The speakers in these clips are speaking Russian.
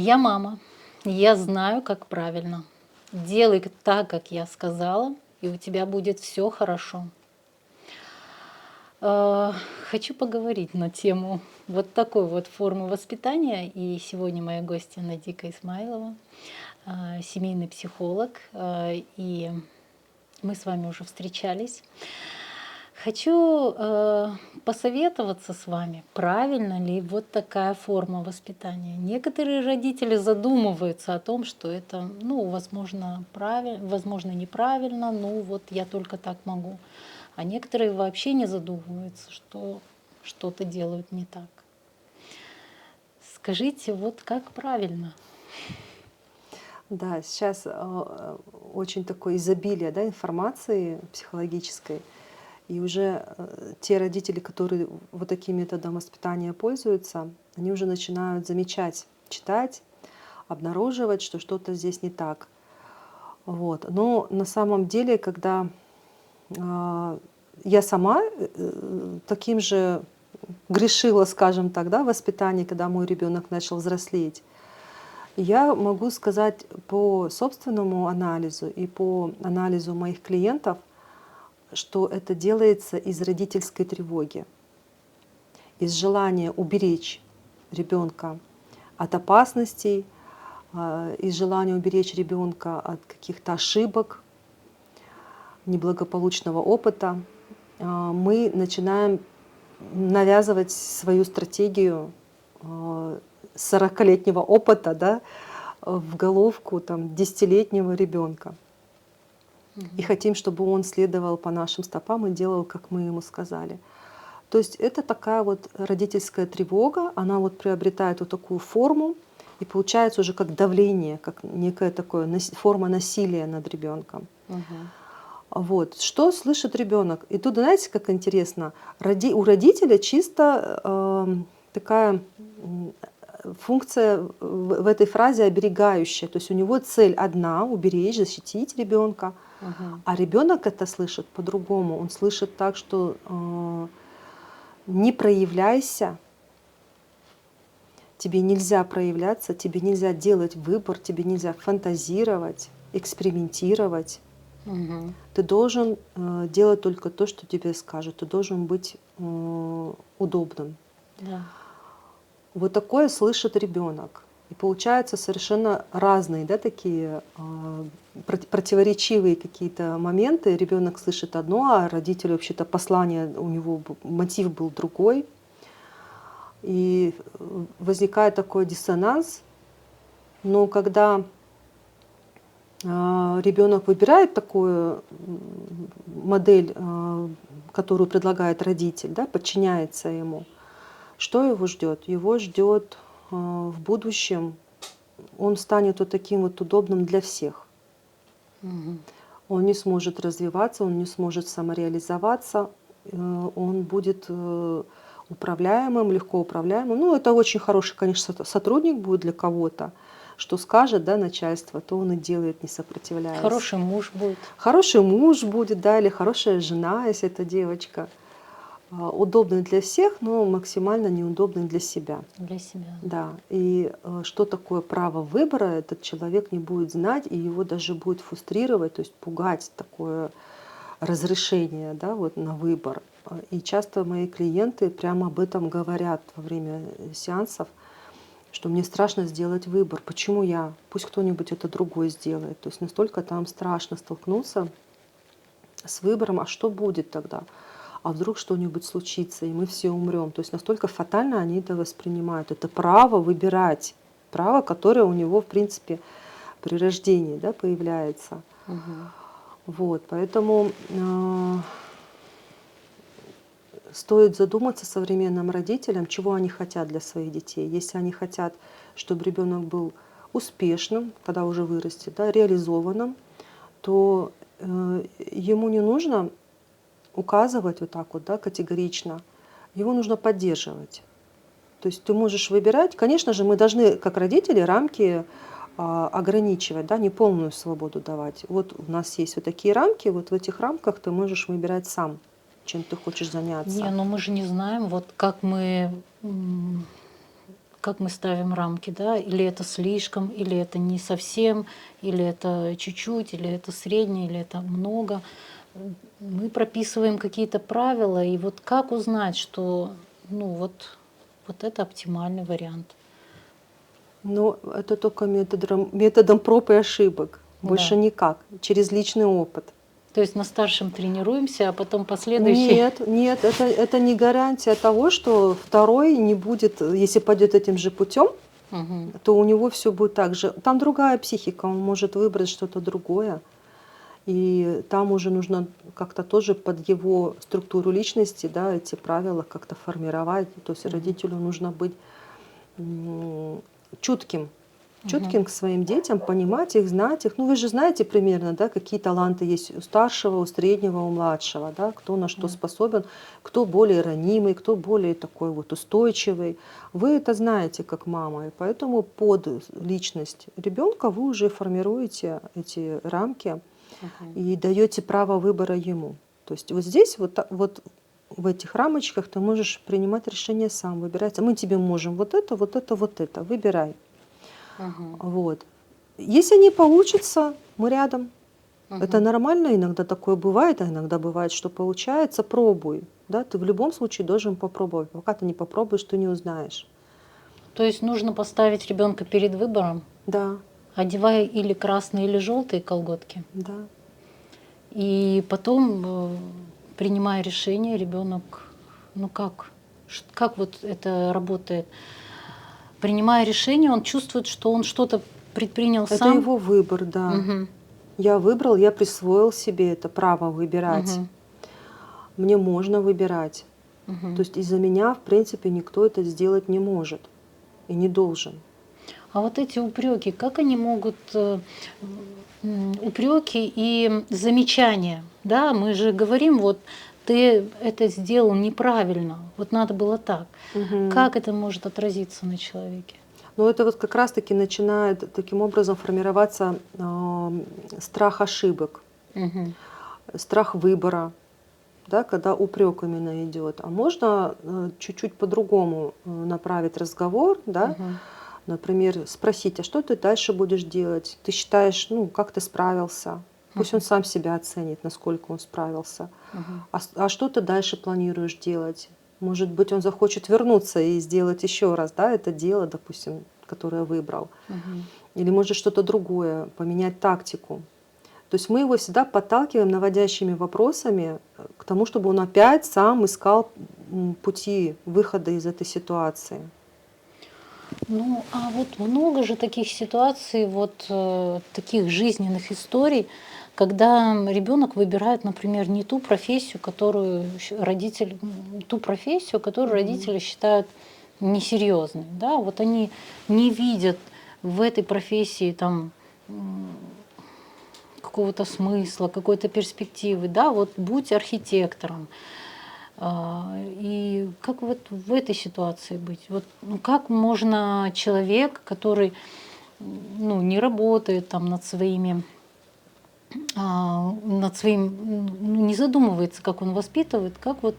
Я мама, я знаю, как правильно. Делай так, как я сказала, и у тебя будет все хорошо. Э, Хочу поговорить на тему вот такой вот формы воспитания. И сегодня моя гостья Надика Исмайлова, семейный психолог, и мы с вами уже встречались. Хочу посоветоваться с вами, правильно ли вот такая форма воспитания. Некоторые родители задумываются о том, что это, ну, возможно, возможно, неправильно, ну вот я только так могу. А некоторые вообще не задумываются, что что-то делают не так. Скажите, вот как правильно? Да, сейчас очень такое изобилие, да, информации психологической, и уже те родители, которые вот таким методом воспитания пользуются, они уже начинают замечать, читать, обнаруживать, что что-то здесь не так. Вот. Но на самом деле, когда я сама таким же грешила, скажем так, да, в воспитании, когда мой ребенок начал взрослеть, я могу сказать по собственному анализу и по анализу моих клиентов, что это делается из родительской тревоги, из желания уберечь ребенка от опасностей, из желания уберечь ребенка от каких-то ошибок, неблагополучного опыта. Мы начинаем навязывать свою стратегию 40-летнего опыта, да, в головку там, 10-летнего ребенка. И хотим, чтобы он следовал по нашим стопам и делал, как мы ему сказали. То есть это такая вот родительская тревога, она вот приобретает вот такую форму, и получается уже как давление, как некая такая форма насилия над ребенком. Вот. Что слышит ребенок? И тут, знаете, как интересно, у родителя чисто такая функция в этой фразе оберегающая. То есть у него цель одна — уберечь, защитить ребенка. А ребенок это слышит по-другому. Он слышит так, что не проявляйся, тебе нельзя проявляться, тебе нельзя делать выбор, тебе нельзя фантазировать, экспериментировать. Ты должен делать только то, что тебе скажут. Ты должен быть удобным. Да. Вот такое слышит ребенок. И получаются совершенно разные, да, такие противоречивые какие-то моменты. Ребенок слышит одно, а родитель вообще-то послание, у него мотив был другой. И возникает такой диссонанс. Но когда ребенок выбирает такую модель, которую предлагает родитель, да, подчиняется ему, что его ждет? Его ждет в будущем, он станет вот таким вот удобным для всех. Он не сможет развиваться, он не сможет самореализоваться, он будет управляемым, легко управляемым. Ну, это очень хороший, конечно, сотрудник будет для кого-то. Что скажет, да, начальство, то он и делает, не сопротивляясь. Хороший муж будет. Хороший муж будет, да, или хорошая жена, если это девочка. Удобный для всех, но максимально неудобный для себя. Для себя. Да. И что такое право выбора, этот человек не будет знать, и его даже будет фрустрировать, то есть пугать такое разрешение, да, вот на выбор. И часто мои клиенты прямо об этом говорят во время сеансов, что мне страшно сделать выбор. Почему я? Пусть кто-нибудь это другой сделает. То есть настолько там страшно столкнуться с выбором, а что будет тогда? А вдруг что-нибудь случится, и мы все умрем. То есть настолько фатально они это воспринимают. Это право выбирать, право, которое у него, в принципе, при рождении, да, появляется. Вот, поэтому стоит задуматься современным родителям, чего они хотят для своих детей. Если они хотят, чтобы ребенок был успешным, когда уже вырастет, да, реализованным, то ему не нужно указывать вот так вот, да, категорично. Его нужно поддерживать. То есть ты можешь выбирать. Конечно же, мы должны, как родители, рамки ограничивать, да, не полную свободу давать. Вот у нас есть вот такие рамки, вот в этих рамках ты можешь выбирать сам, чем ты хочешь заняться. Не, ну мы же не знаем, вот как мы как мы ставим рамки, да, или это слишком, или это не совсем, или это чуть-чуть, или это среднее, или это много. Мы прописываем какие-то правила, и вот как узнать, что ну вот это оптимальный вариант. Но это только методом проб и ошибок, больше Да. никак, через личный опыт. То есть на старшем тренируемся, а потом последующий. Нет, нет, это не гарантия того, что второй не будет, если пойдет этим же путем, Мгм. то у него все будет так же. Там другая психика, он может выбрать что-то другое. И там уже нужно как-то тоже под его структуру личности, да, эти правила как-то формировать. То есть родителю нужно быть чутким, чутким к своим детям, понимать их, знать их. Ну, вы же знаете примерно, да, какие таланты есть у старшего, у среднего, у младшего, да, кто на что способен, кто более ранимый, кто более такой вот устойчивый. Вы это знаете как мама, и поэтому под личность ребенка вы уже формируете эти рамки и даете право выбора ему. То есть вот здесь вот в этих рамочках ты можешь принимать решение сам, выбирать. А мы тебе можем вот это, вот это, вот это. Выбирай. Вот. Если не получится, мы рядом. Это нормально, иногда такое бывает, а иногда бывает, что получается. Пробуй. Да? Ты в любом случае должен попробовать. Пока ты не попробуешь, ты не узнаешь. То есть нужно поставить ребенка перед выбором, Да, одевая или красные, или желтые колготки. да. И потом, принимая решение, ребенок, ну как вот это работает? Принимая решение, он чувствует, что он что-то предпринял Это сам. его выбор, да. Мгм. Я выбрал, я присвоил себе это право выбирать. Мгм. Мне можно выбирать. Мгм. То есть из-за меня, в принципе, никто это сделать не может и не должен. А вот эти упреки, как они могут, упреки и замечания, да, мы же говорим, вот ты это сделал неправильно, вот надо было так. Мгм. Как это может отразиться на человеке? Но это вот как раз-таки начинает таким образом формироваться страх ошибок, Мгм. страх выбора, да, когда упрек именно идет. А можно чуть-чуть по-другому направить разговор, да, Мгм. например, спросить, а что ты дальше будешь делать? Ты считаешь, ну, как ты справился? Пусть он сам себя оценит, насколько он справился. Мгм. А что ты дальше планируешь делать? Может быть, он захочет вернуться и сделать еще раз, да, это дело, допустим, которое выбрал. Мгм. Или может что-то другое, поменять тактику. То есть мы его всегда подталкиваем наводящими вопросами к тому, чтобы он опять сам искал пути выхода из этой ситуации. Ну, а вот много же таких ситуаций, вот таких жизненных историй, когда ребенок выбирает, например, не ту профессию, ту профессию, которую Мгм. родители считают несерьезной, да, вот они не видят в этой профессии там какого-то смысла, какой-то перспективы, да, вот будь архитектором. И как вот в этой ситуации быть? Вот, ну, как можно человек, который ну, не работает там над своим, ну, не задумывается, как он воспитывает, как вот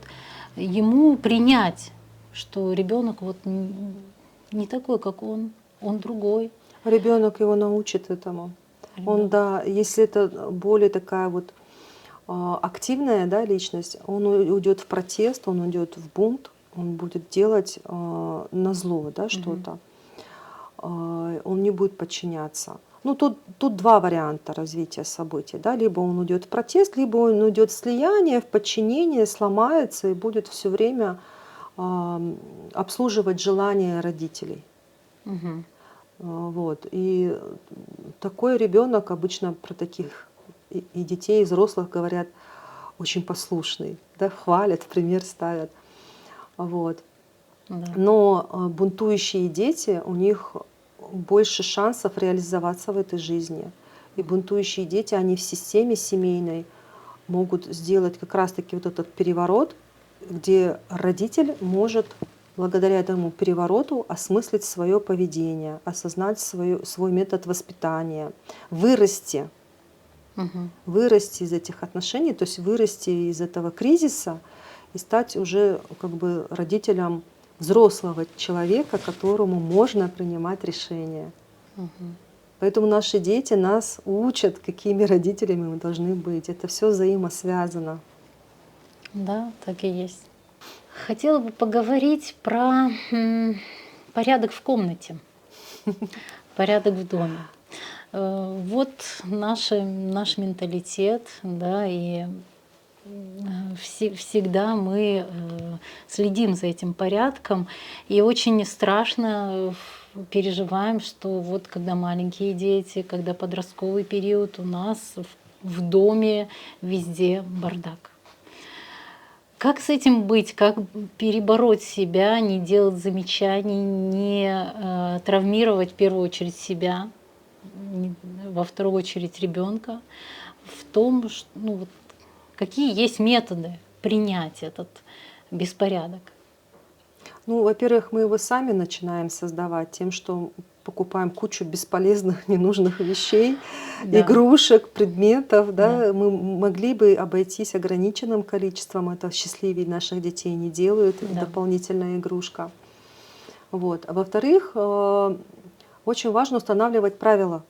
ему принять, что ребенок вот не такой, как он другой. Ребенок его научит этому. Он, Ребенок. да, если это более такая вот активная, да, личность, он уйдет в протест, он уйдет в бунт, он будет делать назло, да, что-то. Он не будет подчиняться. Ну, тут два варианта развития событий. Да? Либо он уйдет в протест, либо он уйдет в слияние, в подчинение, сломается и будет все время обслуживать желания родителей. Мгм. Вот. И такой ребенок обычно про таких и детей, и взрослых говорят очень послушный, да, хвалят, в пример ставят. Вот. Да. Но бунтующие дети, у них больше шансов реализоваться в этой жизни. И бунтующие дети, они в системе семейной могут сделать как раз-таки вот этот переворот, где родитель может благодаря этому перевороту осмыслить свое поведение, осознать свой метод воспитания, вырасти, Мгм. вырасти из этих отношений, то есть вырасти из этого кризиса и стать уже как бы родителем взрослого человека, которому можно принимать решения. Мгм. Поэтому наши дети нас учат, какими родителями мы должны быть. Это все взаимосвязано. Да, так и есть. Хотела бы поговорить про порядок в комнате, порядок в доме. Вот наш менталитет, да, и всегда мы следим за этим порядком, и очень страшно переживаем, что вот когда маленькие дети, когда подростковый период, у нас в доме везде бардак. Как с этим быть? Как перебороть себя, не делать замечаний, не травмировать в первую очередь себя, во вторую очередь ребенка в том, ну, вот, какие есть методы принять этот беспорядок? Ну, во-первых, мы его сами начинаем создавать тем, что покупаем кучу бесполезных, ненужных вещей, Да, игрушек, предметов. да, Да? Мы могли бы обойтись ограниченным количеством, это счастливее наших детей не делают, да. дополнительная игрушка. Вот. А во-вторых, очень важно устанавливать правила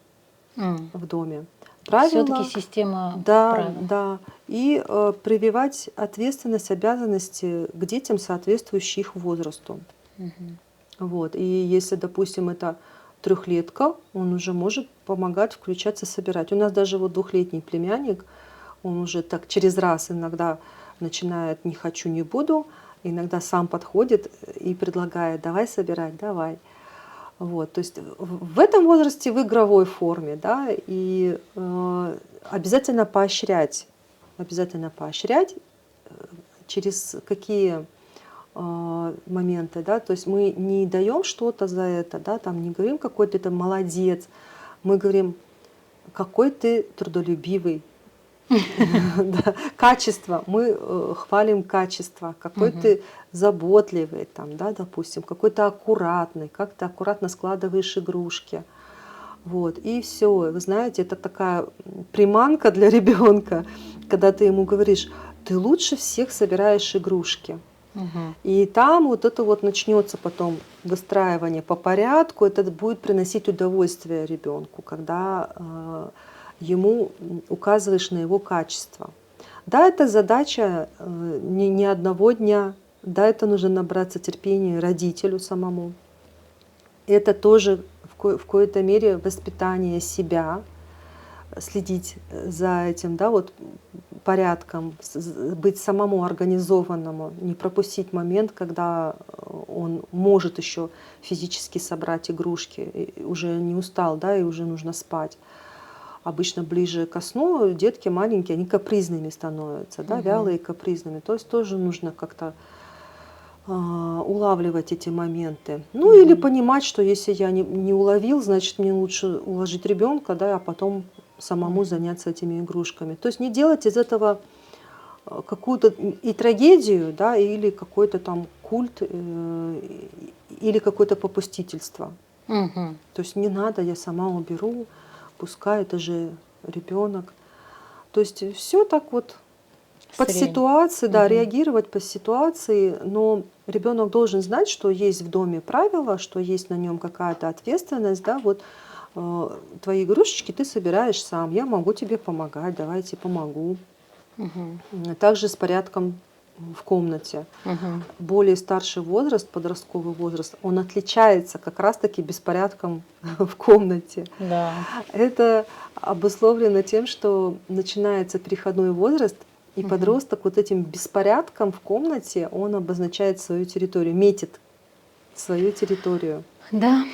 в доме. Все-таки Правила, система да, правил. да. И прививать ответственность, обязанности к детям, соответствующие их возрасту. Мгм. Вот. И если, допустим, это трехлетка, он уже может помогать включаться, собирать. У нас даже вот двухлетний племянник, он уже так через раз иногда начинает «не хочу, не буду», иногда сам подходит и предлагает «давай собирать, давай». Вот, то есть в этом возрасте в игровой форме, да, и обязательно поощрять через какие моменты, да, то есть мы не даем что-то за это, да, там не говорим какой ты там молодец, мы говорим какой ты трудолюбивый, да, качество, мы хвалим качество, какой Мгм. ты заботливый, там, да, допустим, какой ты аккуратный, как ты аккуратно складываешь игрушки. Вот, и все. Вы знаете, это такая приманка для ребенка, когда ты ему говоришь, ты лучше всех собираешь игрушки. Мгм. И там вот это вот начнется потом выстраивание по порядку, это будет приносить удовольствие ребенку, когда ему указываешь на его качество. Да, это задача не одного дня, да, это нужно набраться терпения родителю самому. Это тоже в какой-то мере воспитание себя, следить за этим, да, вот порядком, быть самому организованному, не пропустить момент, когда он может еще физически собрать игрушки, и уже не устал, да, и уже нужно спать. Обычно ближе ко сну детки маленькие, они капризными становятся, да, Мгм. вялые и капризными. То есть тоже нужно как-то улавливать эти моменты. Ну или Мгм. понимать, что если я не уловил, значит мне лучше уложить ребенка, да, а потом самому Мгм. заняться этими игрушками. То есть не делать из этого какую-то и трагедию, да, или какой-то там культ, или какое-то попустительство. Мгм. То есть не надо, я сама уберу, пускай это же ребенок. То есть все так вот под Средний. ситуации, да, Мгм. реагировать по ситуации, но ребенок должен знать, что есть в доме правила, что есть на нем какая-то ответственность, да, вот твои игрушечки ты собираешь сам, я могу тебе помогать, давай я тебе помогу. Мгм. Также с порядком в комнате. Мгм. Более старший возраст, подростковый возраст, он отличается как раз-таки беспорядком в комнате. Да. Это обусловлено тем, что начинается переходной возраст, и Мгм. подросток вот этим беспорядком в комнате, он обозначает свою территорию, метит свою территорию. Да.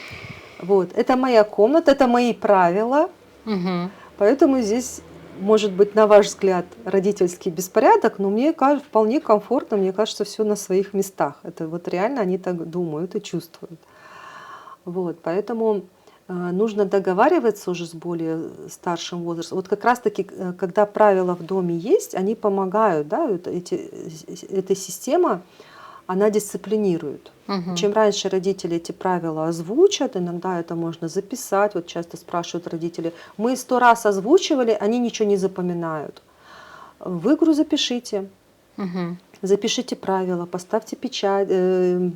Вот, это моя комната, это мои правила, Мгм. поэтому здесь может быть, на ваш взгляд, родительский беспорядок, но мне кажется, вполне комфортно, мне кажется, все на своих местах. Это вот реально они так думают и чувствуют. Вот, поэтому нужно договариваться уже с более старшим возрастом. Вот как раз-таки, когда правила в доме есть, они помогают, да, эта система, она дисциплинирует. Мгм. Чем раньше родители эти правила озвучат, иногда это можно записать. Вот часто спрашивают родители, мы 100 раз озвучивали, они ничего не запоминают. В игру запишите. Мгм. Запишите правила, поставьте печать,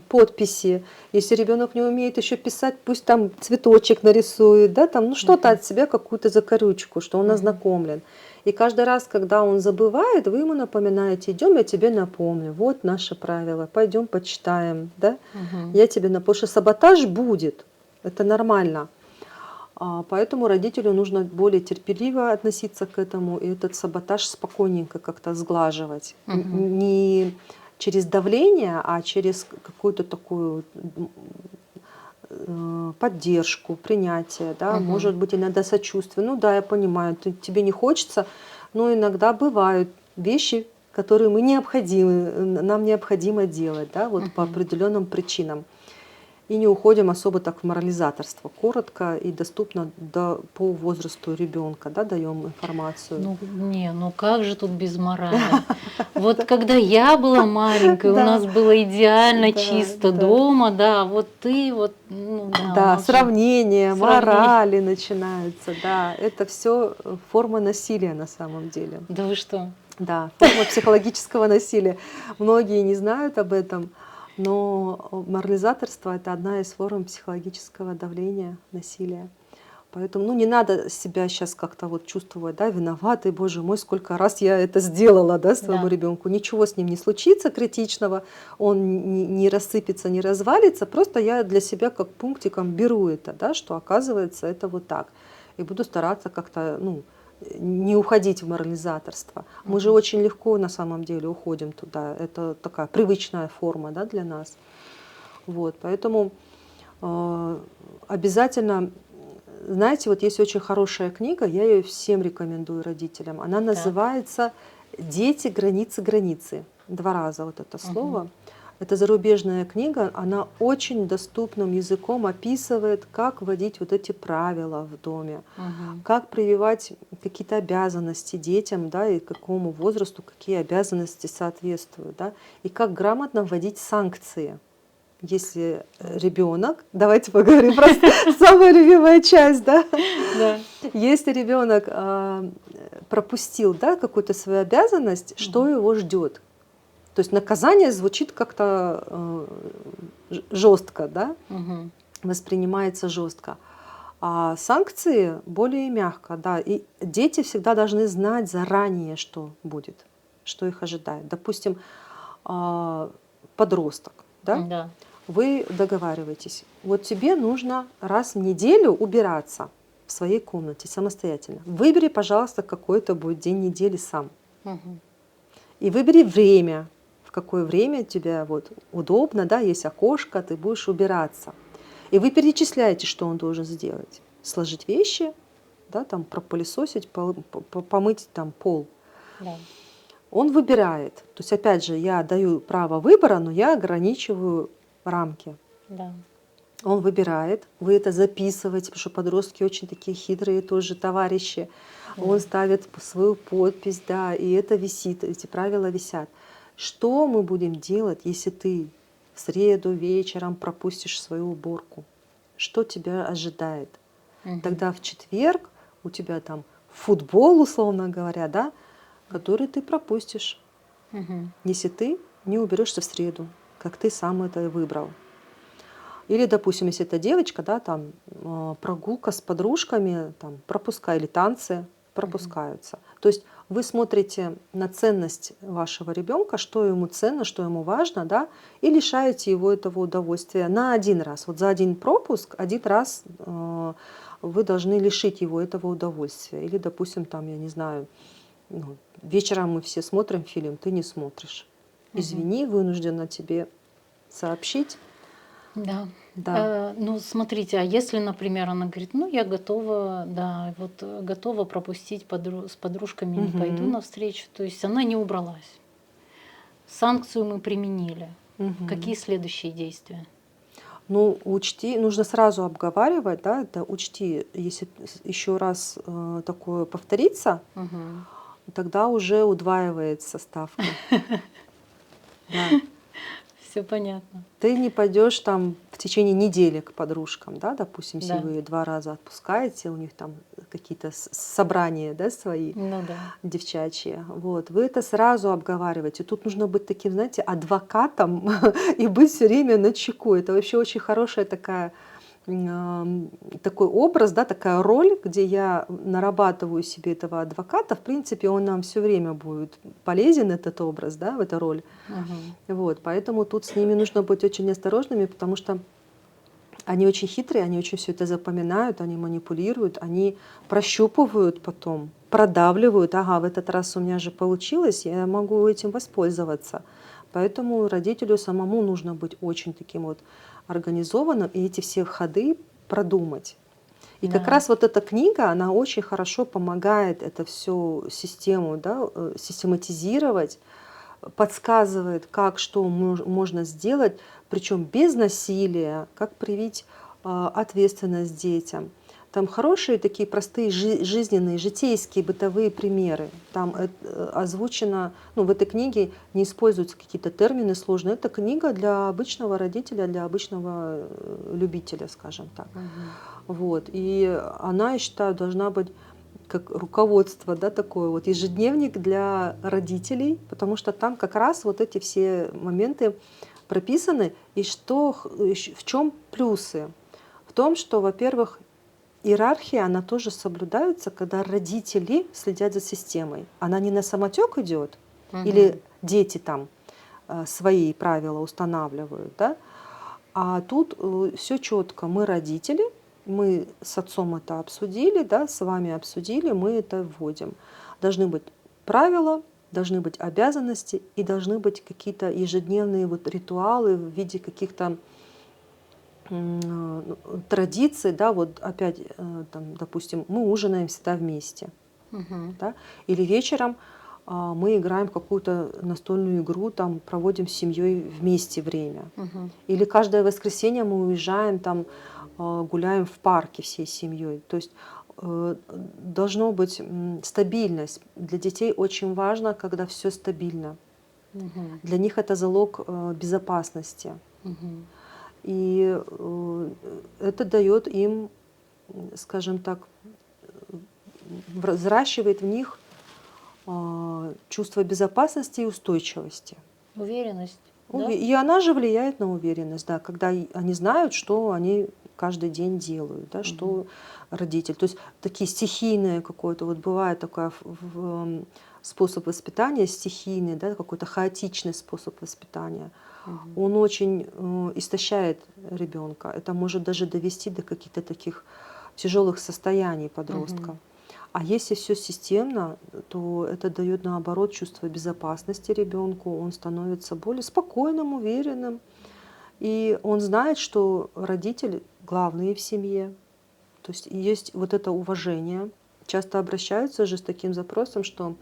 подписи. Если ребенок не умеет еще писать, пусть там цветочек нарисует, да, там, ну что-то от себя, какую-то закорючку, что он ознакомлен. И каждый раз, когда он забывает, вы ему напоминаете: идем, я тебе напомню, вот наши правила, пойдем почитаем, да, я тебе напомню, потому что саботаж будет, это нормально. Поэтому родителю нужно более терпеливо относиться к этому и этот саботаж спокойненько как-то сглаживать. Не через давление, а через какую-то такую поддержку, принятие, да, может быть, иногда сочувствие. Ну да, я понимаю, тебе не хочется, но иногда бывают вещи, которые нам необходимо делать, да, вот по определенным причинам. И не уходим особо так в морализаторство. Коротко и доступно по возрасту ребенка, да, даем информацию. Ну как же тут без морали? Вот когда я была маленькой, у нас было идеально чисто дома, да, вот ты вот, да, сравнения, морали начинаются, да, это все форма насилия на самом деле. Да вы что? Да, форма психологического насилия. Многие не знают об этом. Но морализаторство — это одна из форм психологического давления, насилия. Поэтому не надо себя сейчас как-то вот чувствовать, да, виноватой, боже мой, сколько раз я это сделала, да, своему ребенку. Ничего с ним не случится критичного, он не рассыпется, не развалится, просто я для себя как пунктиком беру это, да, что оказывается это вот так. И буду стараться как-то, не уходить в морализаторство. Мы же очень легко на самом деле уходим туда. Это такая привычная форма, да, для нас. Вот, поэтому обязательно, знаете, вот есть очень хорошая книга, я ее всем рекомендую родителям. Она называется «Дети. Границы, границы». 2 раза вот это слово. Это зарубежная книга, она очень доступным языком описывает, как вводить вот эти правила в доме, как прививать какие-то обязанности детям, да, и какому возрасту какие обязанности соответствуют, да, и как грамотно вводить санкции. Если ребенок, давайте поговорим про самая любимая часть, да? Если ребенок пропустил, да, какую-то свою обязанность, что его ждет? То есть наказание звучит как-то жестко, да? Воспринимается жестко. А санкции более мягко, да. И дети всегда должны знать заранее, что будет, что их ожидает. Допустим, подросток, да? Вы договариваетесь, вот тебе нужно раз в неделю убираться в своей комнате самостоятельно. Выбери, пожалуйста, какой это будет день недели сам. И выбери время, в какое время тебе вот удобно, да, есть окошко, ты будешь убираться. И вы перечисляете, что он должен сделать. Сложить вещи, да, там, пропылесосить, помыть там, пол. Он выбирает. То есть, опять же, я даю право выбора, но я ограничиваю рамки. Он выбирает, вы это записываете, потому что подростки очень такие хитрые тоже товарищи. Он ставит свою подпись, да, и это висит, эти правила висят. Что мы будем делать, если ты в среду вечером пропустишь свою уборку? Что тебя ожидает? Тогда в четверг у тебя там футбол, условно говоря, да, который ты пропустишь, если ты не уберешься в среду, как ты сам это выбрал. Или, допустим, если это девочка, да, там прогулка с подружками, там, или танцы пропускаются. То есть вы смотрите на ценность вашего ребенка, что ему ценно, что ему важно, да, и лишаете его этого удовольствия на один раз. Вот за один пропуск, один раз вы должны лишить его этого удовольствия. Или, допустим, там, я не знаю, вечером мы все смотрим фильм, ты не смотришь. Извини, вынуждена тебе сообщить. Да. Да. Смотрите, а если, например, она говорит, я готова, да, вот готова пропустить с подружками, не пойду навстречу, то есть она не убралась. Санкцию мы применили. Какие следующие действия? Учти, нужно сразу обговаривать, да, это учти, если еще раз такое повторится, тогда уже удваивается ставка. Да. Все понятно. Ты не пойдешь там в течение недели к подружкам, да, допустим, если вы 2 раза отпускаете, у них там какие-то собрания, да, свои Ну да. девчачьи. Вот. Вы это сразу обговариваете. Тут нужно быть таким, знаете, адвокатом и быть все время на чеку. Это вообще очень хорошая такой образ, да, такая роль, где я нарабатываю себе этого адвоката. В принципе, он нам все время будет полезен, этот образ, да, эта роль. Мгм. Вот. Поэтому тут с ними нужно быть очень осторожными, потому что они очень хитрые, они очень все это запоминают, они манипулируют, они прощупывают потом, продавливают. Ага, в этот раз у меня же получилось, я могу этим воспользоваться. Поэтому родителю самому нужно быть очень таким вот организованным и эти все ходы продумать. И как Да. раз вот эта книга, она очень хорошо помогает эту всю систему, да, систематизировать, подсказывает, как что можно сделать, причем без насилия, как привить ответственность детям. Там хорошие такие простые жизненные, житейские, бытовые примеры. Там озвучено, ну, в этой книге не используются какие-то термины сложные. Это книга для обычного родителя, для обычного любителя, скажем так. Мгм. Вот. И она, я считаю, должна быть как руководство, да, такое вот ежедневник для родителей, потому что там как раз вот эти все моменты прописаны. И что, в чем плюсы? В том, что, во-первых, иерархия, она тоже соблюдается, когда родители следят за системой. Она не на самотек идет, Мгм. или дети там свои правила устанавливают, да? А тут все четко. Мы родители, мы с отцом это обсудили, да, с вами обсудили, мы это вводим. Должны быть правила, должны быть обязанности и должны быть какие-то ежедневные вот ритуалы в виде каких-то традиций, да, вот опять, там, допустим, мы ужинаем всегда вместе, Мгм. да, или вечером мы играем в какую-то настольную игру, там проводим с семьей вместе время. Мгм. Или каждое воскресенье мы уезжаем, там гуляем в парке всей семьей. То есть должно быть стабильность. Для детей очень важно, когда все стабильно. Мгм. Для них это залог безопасности. Мгм. И это дает им, скажем так, взращивает в них чувство безопасности и устойчивости. Уверенность, да? И она же влияет на уверенность, да, когда они знают, что они каждый день делают, да, Мгм. что родитель. То есть такие стихийные какое-то, вот бывает такой способ воспитания стихийный, да, какой-то хаотичный способ воспитания. Мгм. Он очень истощает ребенка. Это может даже довести до каких-то таких тяжелых состояний Мгм. подростка. А если все системно, то это дает наоборот чувство безопасности ребенку, он становится более спокойным, уверенным, и он знает, что родитель главный в семье. То есть вот это уважение. Часто обращаются же с таким запросом, что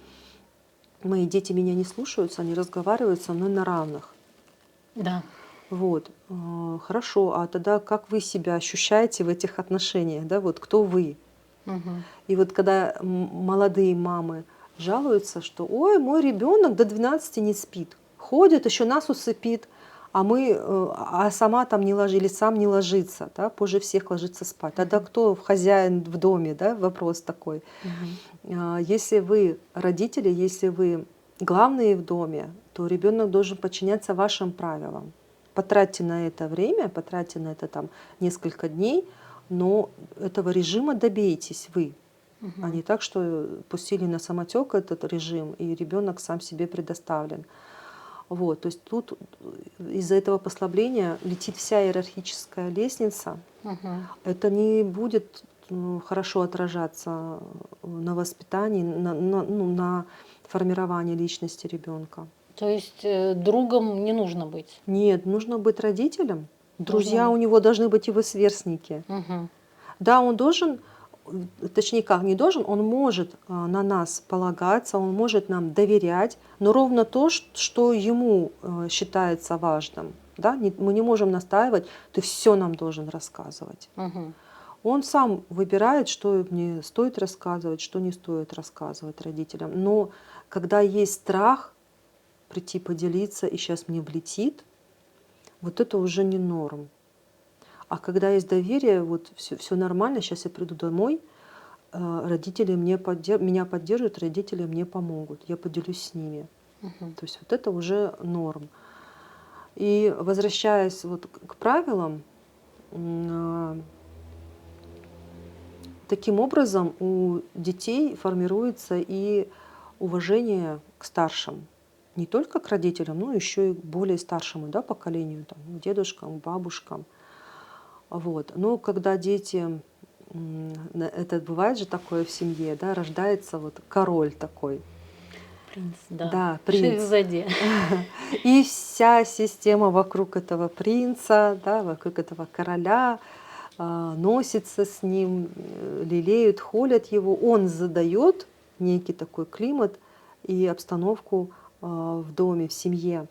мои дети меня не слушаются, они разговаривают со мной на равных. Да. Вот, хорошо, а тогда как вы себя ощущаете в этих отношениях, да, вот кто вы? Мгм. И вот когда молодые мамы жалуются, что ой, мой ребенок до 12 не спит, ходит, еще нас усыпит, а сама там не ложится, или сам не ложится, да, позже всех ложится спать. Тогда Мгм. кто хозяин в доме, да, вопрос такой. Мгм. Если вы родители, если вы главные в доме, то ребенок должен подчиняться вашим правилам. Потратьте на это время, потратьте на это там несколько дней, но этого режима добейтесь вы, а Мгм. не так, что пустили на самотек этот режим, и ребенок сам себе предоставлен. Вот, то есть тут из-за этого послабления летит вся иерархическая лестница. Мгм. Это не будет хорошо отражаться на воспитании, на формировании личности ребенка. То есть другом не нужно быть. Нет, нужно быть родителем. Нужно Друзья у быть. него должны быть его сверстники. Мгм. Да, он должен, точнее как, не должен, он может на нас полагаться, он может нам доверять, но ровно то, что ему считается важным. Да? Мы не можем настаивать, ты все нам должен рассказывать. Мгм. Он сам выбирает, что мне стоит рассказывать, что не стоит рассказывать родителям. Но когда есть страх прийти поделиться, и сейчас мне влетит, вот это уже не норм. А когда есть доверие, вот все нормально, сейчас я приду домой, родители меня поддержат, родители мне помогут, я поделюсь с ними. Мгм. То есть вот это уже норм. И возвращаясь вот к правилам, таким образом у детей формируется и уважение к старшим. Не только к родителям, но еще и к более старшему, да, поколению, там, к дедушкам, бабушкам. Вот. Но когда дети, это бывает же такое в семье, да, рождается вот король такой, Принц, да. да, принц. Шахзаде. И вся система вокруг этого принца, да, вокруг этого короля носится с ним, лелеют, холят его. Он задает некий такой климат и обстановку в доме, в семье.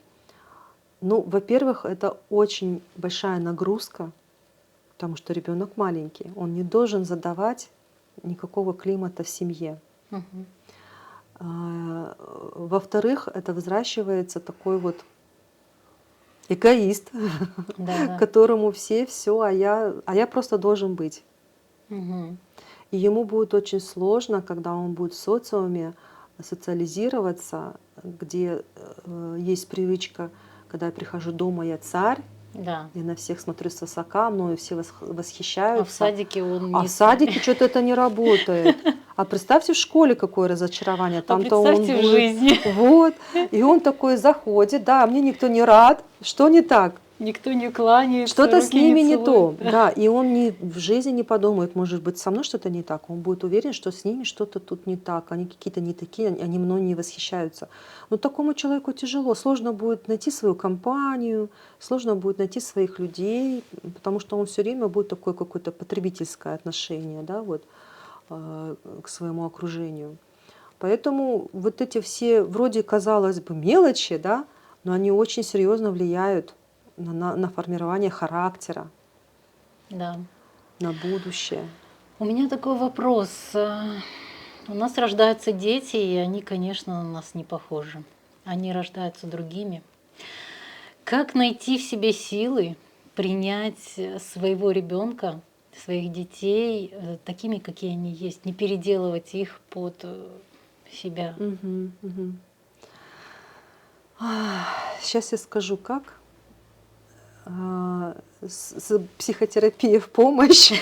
Ну, во-первых, это очень большая нагрузка, потому что ребенок маленький, он не должен задавать никакого климата в семье. Мгм. Во-вторых, это взращивается такой вот эгоист, Да-да. которому все, а я просто должен быть. Мгм. И ему будет очень сложно, когда он будет в социуме социализироваться, где есть привычка, когда я прихожу дома, я царь, Да. я на всех смотрю свысока, мною все А в восхищаются. садике он А не в царь. садике что-то это не работает. А представьте в школе какое разочарование. А Там-то он представьте в будет, жизни. вот, и он такой заходит, да, мне никто не рад, что не так? Никто не кланяется, Что-то с руки не ними не целует. то, да, и он в жизни не подумает, может быть, со мной что-то не так, он будет уверен, что с ними что-то тут не так, они какие-то не такие, они мной не восхищаются. Но такому человеку тяжело, сложно будет найти свою компанию, сложно будет найти своих людей, потому что он все время будет такое какое-то потребительское отношение, да, вот, к своему окружению. Поэтому вот эти все, вроде, казалось бы, мелочи, да, но они очень серьезно влияют на формирование характера, Да. на будущее. У меня такой вопрос. У нас рождаются дети, и они, конечно, на нас не похожи. Они рождаются другими. Как найти в себе силы принять своего ребенка, своих детей такими, какие они есть, не переделывать их под себя? Мгм, мгм. Сейчас я скажу, как. Психотерапия в помощь,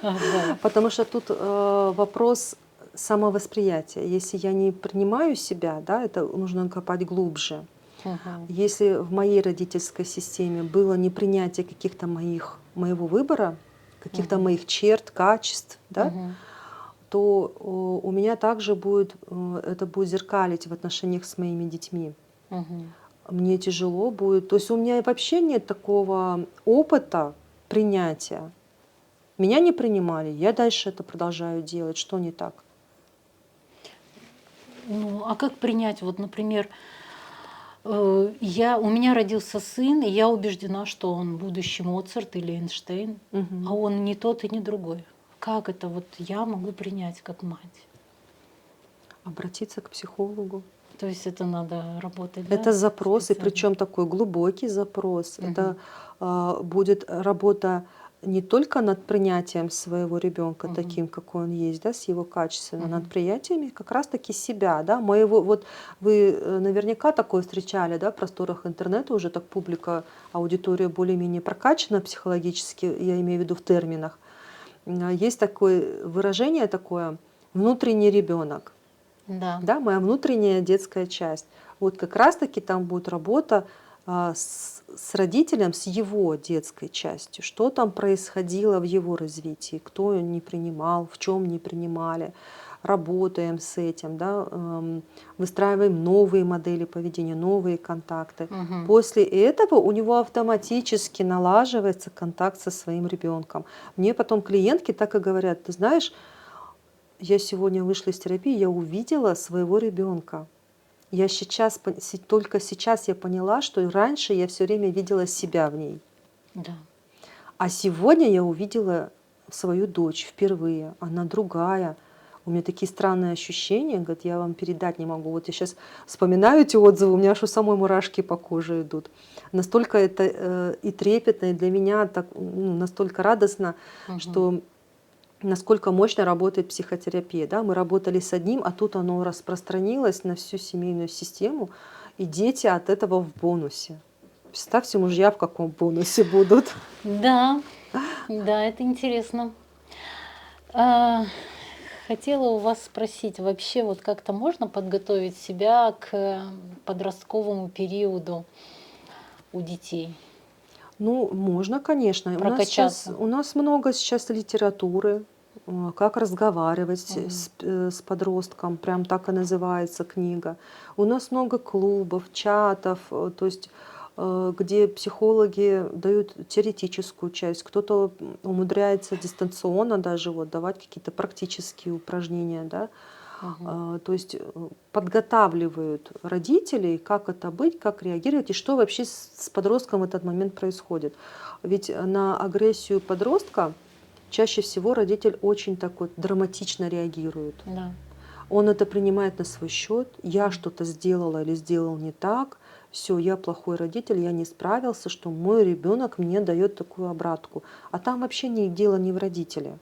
Да. потому что тут вопрос самовосприятия. Если я не принимаю себя, да, это нужно копать глубже. Мгм. Если в моей родительской системе было непринятие каких-то моего выбора, каких-то Мгм. моих черт, качеств, да, Мгм. то у меня также будет, это будет зеркалить в отношениях с моими детьми. Мгм. Мне тяжело будет. То есть у меня вообще нет такого опыта принятия. Меня не принимали, я дальше это продолжаю делать. Что не так? Ну, а как принять? Вот, например, у меня родился сын, и я убеждена, что он будущий Моцарт или Эйнштейн, а Мгм. он не тот и не другой. Как это вот я могу принять как мать? Обратиться к психологу. То есть это надо работать, Это да, запрос, и специально? причем такой глубокий запрос. Мгм. Это будет работа не только над принятием своего ребенка Мгм. таким, какой он есть, да, с его качествами, а над Мгм. принятиями как раз-таки себя, да, моего. Вот вы наверняка такое встречали, да, в просторах интернета уже так публика, аудитория более-менее прокачана психологически, я имею в виду в терминах. Есть такое выражение такое внутренний ребенок. Да. Да, моя внутренняя детская часть. Вот как раз-таки там будет работа с родителем, с его детской частью, что там происходило в его развитии, кто не принимал, в чем не принимали. Работаем с этим, да, выстраиваем новые модели поведения, новые контакты. Мгм. После этого у него автоматически налаживается контакт со своим ребенком. Мне потом клиентки так и говорят: ты знаешь, я сегодня вышла из терапии, я увидела своего ребенка. Я сейчас, только сейчас я поняла, что раньше я все время видела себя в ней. Да. А сегодня я увидела свою дочь впервые. Она другая. У меня такие странные ощущения, говорит, я вам передать не могу. Вот я сейчас вспоминаю эти отзывы, у меня аж у самой мурашки по коже идут. Настолько это и трепетно, и для меня так, настолько радостно, Мгм. что насколько мощно работает психотерапия. Да? Мы работали с одним, а тут оно распространилось на всю семейную систему, и дети от этого в бонусе. Представьте, мужья в каком бонусе будут. Да, да, это интересно. А, Хотела у вас спросить, вообще вот как-то можно подготовить себя к подростковому периоду у детей? Ну, можно, конечно. Прокачаться? У нас много сейчас литературы, как разговаривать Мгм. с подростком, прям так и называется книга. У нас много клубов, чатов, то есть где психологи дают теоретическую часть, кто-то умудряется дистанционно даже вот давать какие-то практические упражнения, да, Мгм. то есть подготавливают родителей, как это быть, как реагировать и что вообще с подростком в этот момент происходит. Ведь на агрессию подростка чаще всего родитель очень так вот драматично реагирует. Да. Он это принимает на свой счет. Я Мгм. что-то сделала или сделал не так. Все, я плохой родитель, я не справился, что мой ребенок мне дает такую обратку. А там вообще дело не в родителе.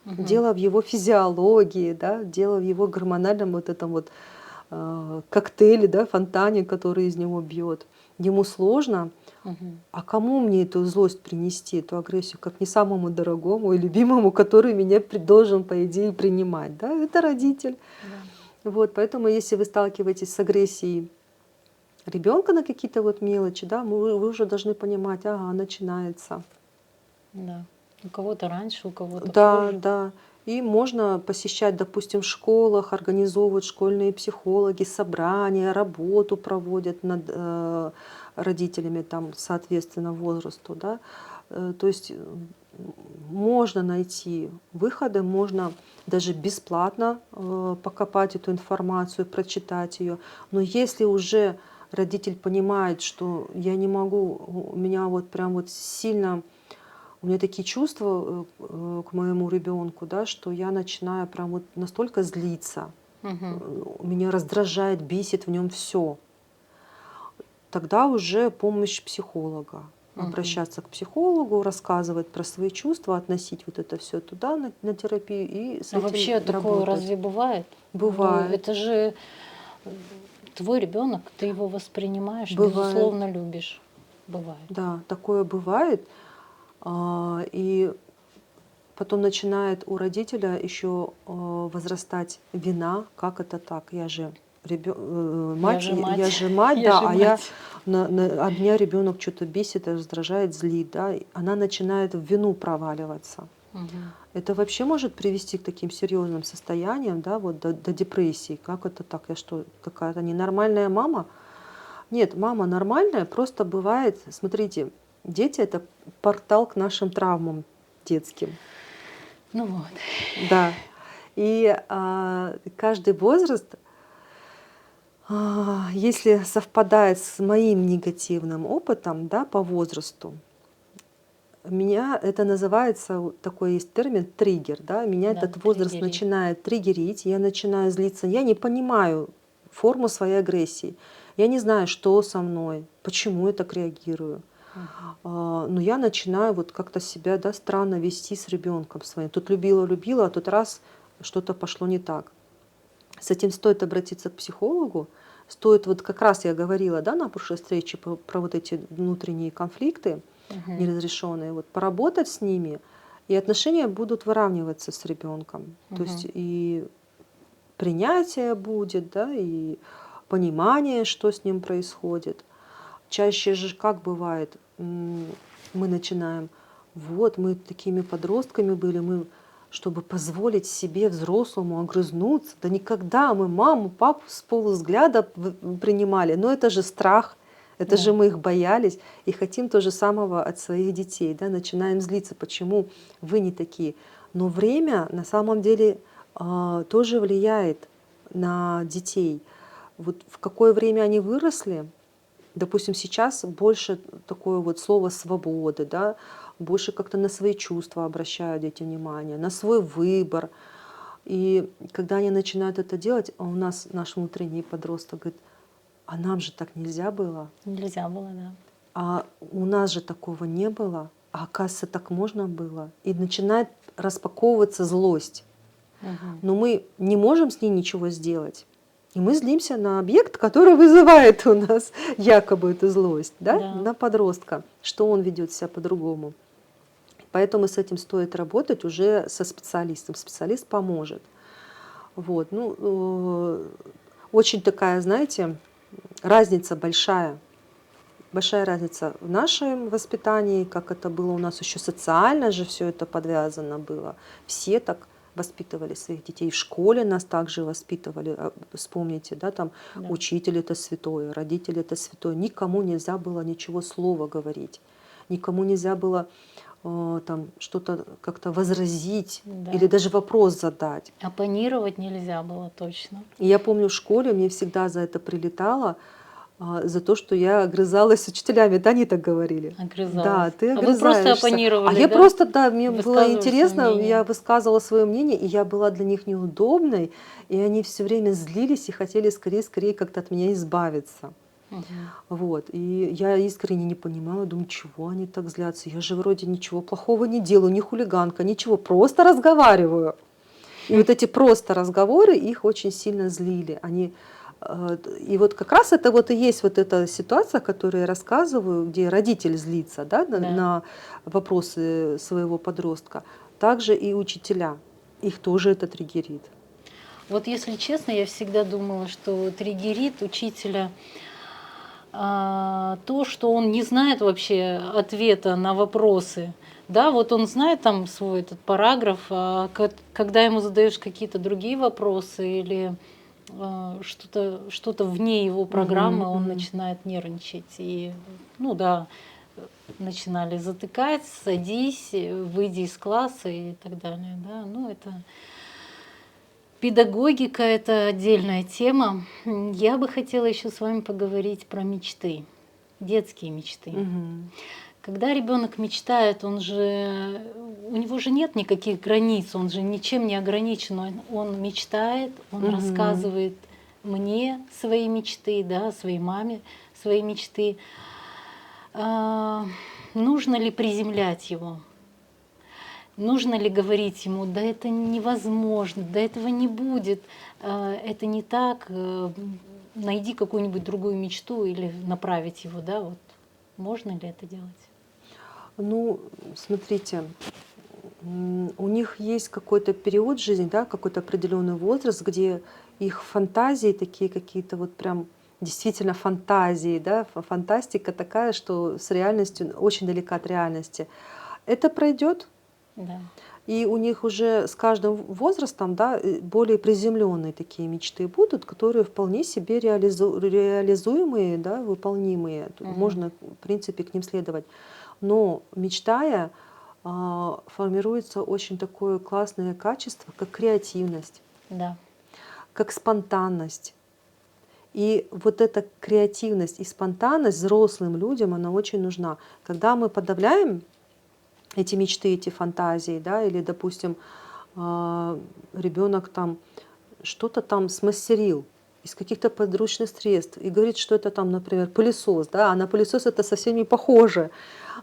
Мгм. Дело в его физиологии, да, дело в его гормональном вот этом вот коктейле, да, фонтане, который из него бьет. Ему сложно, Мгм. а кому мне эту злость принести, эту агрессию, как не самому дорогому и любимому, который меня должен, по идее, принимать. Да? Это родитель. Да. Вот, поэтому если вы сталкиваетесь с агрессией ребенка на какие-то вот мелочи, да, вы уже должны понимать, ага, начинается. Да. У кого-то раньше, у кого-то Да, позже. да. И можно посещать, допустим, в школах, организовывают школьные психологи собрания, работу проводят над родителями, там, соответственно, возрасту. Да? То есть можно найти выходы, можно даже бесплатно покопать эту информацию, прочитать ее. Но если уже родитель понимает, что я не могу, у меня вот прям вот сильно у меня такие чувства к моему ребенку, да, что я начинаю прям вот настолько злиться, Мгм. меня раздражает, бесит в нем все. Тогда уже помощь психолога. Мгм. Обращаться к психологу, рассказывать про свои чувства, относить вот это все туда на терапию и с А этим вообще такое работать. разве бывает? Ну, Бывает, это же твой ребенок, ты его воспринимаешь, бывает, безусловно, любишь. Бывает. да, такое бывает. И потом начинает у родителя еще возрастать вина, как это так, я же Я мать, же я мать, же мать, я да, же а я мать. а меня ребенок что-то бесит, раздражает, злит, да, и она начинает в вину проваливаться. Мгм. Это вообще может привести к таким серьезным состояниям, да, вот до депрессии. Как это так? Я что, какая-то ненормальная мама? Нет, мама нормальная, просто бывает, смотрите, дети это портал к нашим травмам детским. Ну вот. Да. И каждый возраст, если совпадает с моим негативным опытом, да, по возрасту, меня это называется, вот такой есть термин триггер, да, меня Да, этот возраст триггерит. начинает триггерить, я начинаю злиться, я не понимаю форму своей агрессии, я не знаю, что со мной, почему я так реагирую. Мгм. Но я начинаю вот как-то себя, да, странно вести с ребенком своим. Тут любила, а тут раз что-то пошло не так. С этим стоит обратиться к психологу. Стоит, вот как раз я говорила, да, на прошлой встрече про вот эти внутренние конфликты Мгм. неразрешенные, вот поработать с ними, и отношения будут выравниваться с ребенком. То есть Мгм. и принятие будет, да, и понимание, что с ним происходит. Чаще же как бывает, мы начинаем, вот мы такими подростками были, мы, чтобы позволить себе взрослому огрызнуться, да никогда мы маму, папу с полувзгляда принимали, но это же страх, это же Да. мы их боялись и хотим то же самого от своих детей, да, начинаем злиться, почему вы не такие. Но время на самом деле тоже влияет на детей. Вот в какое время они выросли, допустим, сейчас больше такое вот слово свободы, да, больше как-то на свои чувства обращают дети внимание, на свой выбор. И когда они начинают это делать, а у нас наш внутренний подросток говорит, а нам же так нельзя было, Нельзя было, да. а у нас же такого не было. а оказывается, так можно было. И начинает распаковываться злость. Мгм. Но мы не можем с ней ничего сделать. И мы злимся на объект, который вызывает у нас якобы эту злость, да? Да. На подростка, что он ведет себя по-другому. Поэтому с этим стоит работать уже со специалистом. Специалист поможет. Вот. Ну, очень такая, знаете, разница большая. Большая разница в нашем воспитании, как это было у нас еще социально же все это подвязано было. Все так воспитывали своих детей. В школе нас также воспитывали. Вспомните, да, там Да. учитель это святое, родитель это святое. Никому нельзя было ничего слова говорить. Никому нельзя было там что-то как-то возразить Да. или даже вопрос задать. Оппонировать нельзя было точно. И я помню, в школе мне всегда за это прилетало, за то, что я огрызалась с учителями. Да, они так говорили. Да, Огрызалась. ты А вы просто огрызаешься. А оппонировали, я да? просто, да, мне было Высказывали свое интересно, мнение. я высказывала свое мнение, и я была для них неудобной, и они все время злились и хотели скорее как-то от меня избавиться. Мгм. Вот. И я искренне не понимала, думаю, чего они так злятся. Я же вроде ничего плохого не делаю, не хулиганка, ничего, просто разговариваю. И вот эти просто разговоры их очень сильно злили. И вот как раз это вот и есть вот эта ситуация, которую я рассказываю, где родитель злится, да, Да. на вопросы своего подростка. Также и учителя. Их тоже это триггерит. Вот если честно, я всегда думала, что триггерит учителя то, что он не знает вообще ответа на вопросы. Да, вот он знает там свой этот параграф, когда ему задаешь какие-то другие вопросы или что-то вне его программы, он начинает нервничать. И, ну да, начинали затыкать, садись, выйди из класса и так далее. Да, ну это педагогика — это отдельная тема. Я бы хотела еще с вами поговорить про мечты, детские мечты. Когда ребенок мечтает, у него же нет никаких границ, он же ничем не ограничен. Он мечтает, он рассказывает мне свои мечты, да, своей маме свои мечты. Нужно ли приземлять его? Нужно ли говорить ему, да это невозможно, да этого не будет, это не так, найди какую-нибудь другую мечту или направить его, да, вот можно ли это делать? Ну, смотрите, у них есть какой-то период жизни, да, какой-то определенный возраст, где их фантазии такие какие-то вот прям действительно фантазии, да, фантастика такая, что с реальностью очень далека от реальности. Это пройдет, Да. и у них уже с каждым возрастом, да, более приземленные такие мечты будут, которые вполне себе реализуемые, да, выполнимые. Можно, в принципе, к ним следовать. Но мечтая, формируется очень такое классное качество, как креативность, Да. как спонтанность. И вот эта креативность и спонтанность взрослым людям, она очень нужна. Когда мы подавляем эти мечты, эти фантазии, да, или, допустим, ребенок там что-то там смастерил из каких-то подручных средств и говорит, что это там, например, пылесос, да, а на пылесос это совсем не похоже.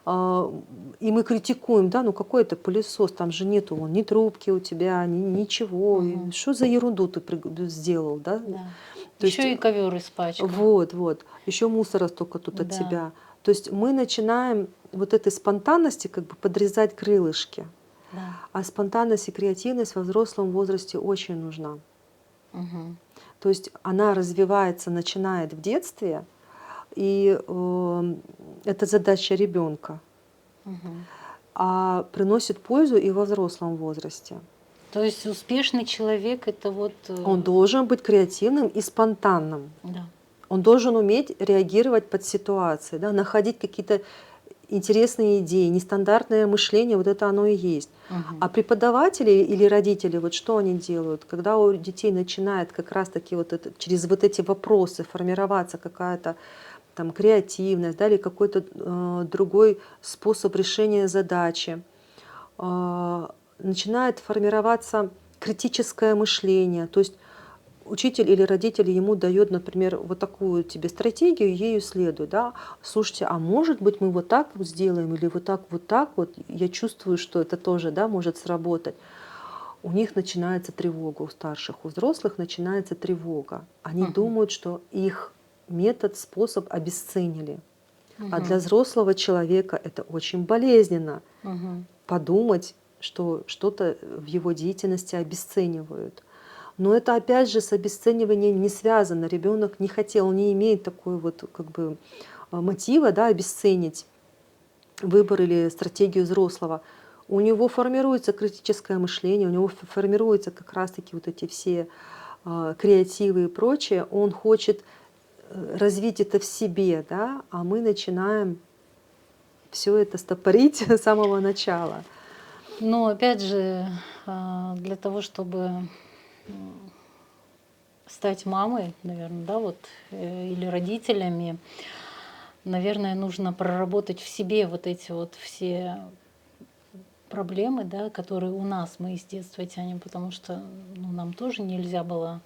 И мы критикуем, да, ну какой это пылесос, там же нету ни трубки у тебя, ничего. И что за ерунду ты сделал, да? Да. То есть, Еще и ковер испачкал. вот. Еще мусора столько тут от Да. тебя. То есть мы начинаем вот этой спонтанности как бы подрезать крылышки. Да. А спонтанность и креативность во взрослом возрасте очень нужна. Угу. То есть она развивается, начинает в детстве, и это задача ребенка, а приносит пользу и во взрослом возрасте. То есть успешный человек — это вот... Он должен быть креативным и спонтанным. Да. Он должен уметь реагировать под ситуации, да, находить какие-то интересные идеи, нестандартное мышление, вот это оно и есть. А преподаватели или родители, вот что они делают, когда у детей начинает как раз-таки вот это, через вот эти вопросы формироваться какая-то там креативность, да, или какой-то другой способ решения задачи, начинает формироваться критическое мышление, то есть учитель или родитель ему дает, например, вот такую тебе стратегию, ею следуй, да, слушайте, а может быть мы вот так вот сделаем или вот так вот, я чувствую, что это тоже, да, может сработать. У них начинается тревога, у старших, у взрослых начинается тревога. Они Мгм. думают, что их метод, способ обесценили. А для Мгм. взрослого человека это очень болезненно Мгм. подумать, что что-то в его деятельности обесценивают. Но это опять же с обесцениванием не связано. Ребенок не хотел, он не имеет такой вот как бы мотива, да, обесценить выбор или стратегию взрослого. У него формируется критическое мышление, у него формируются как раз-таки вот эти все креативы и прочее. Он хочет развить это в себе, да, а мы начинаем все это стопорить с самого начала. Но опять же, для того, чтобы стать мамой, наверное, да, вот, или родителями, наверное, нужно проработать в себе вот эти вот все проблемы, да, которые у нас мы из детства тянем, потому что ну, нам тоже нельзя было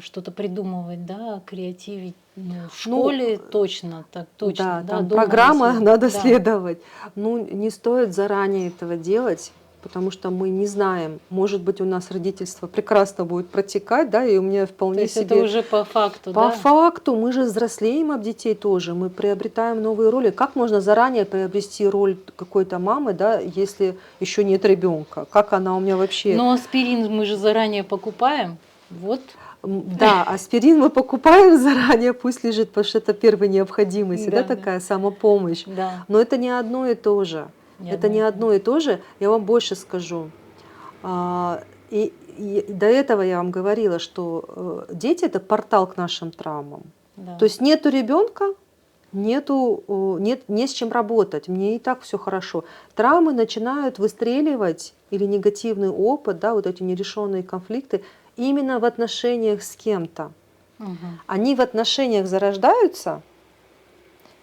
что-то придумывать, да, креативить. Ну, в Ну, школе точно, так точно, да, да, там дома программа если, надо да. следовать. Ну, не стоит заранее этого делать, потому что мы не знаем. Может быть, у нас родительство прекрасно будет протекать, да, и у меня То вполне есть это себе уже по факту, по да? факту мы же взрослеем об детей тоже, мы приобретаем новые роли. Как можно заранее приобрести роль какой-то мамы, да, если еще нет ребенка? Как она у меня вообще? Но аспирин мы же заранее покупаем. Вот, Да, аспирин мы покупаем заранее, пусть лежит, потому что это первая необходимость, да, да, да, такая самопомощь. да, Но это не одно и то же. не Это одно не и то же. одно и то же. Я вам больше скажу. И до этого я вам говорила, что дети это портал к нашим травмам. Да. То есть нету ребенка, не с чем работать, мне и так все хорошо. Травмы начинают выстреливать или негативный опыт, да, вот эти нерешенные конфликты именно в отношениях с кем-то. Мгм. Они в отношениях зарождаются,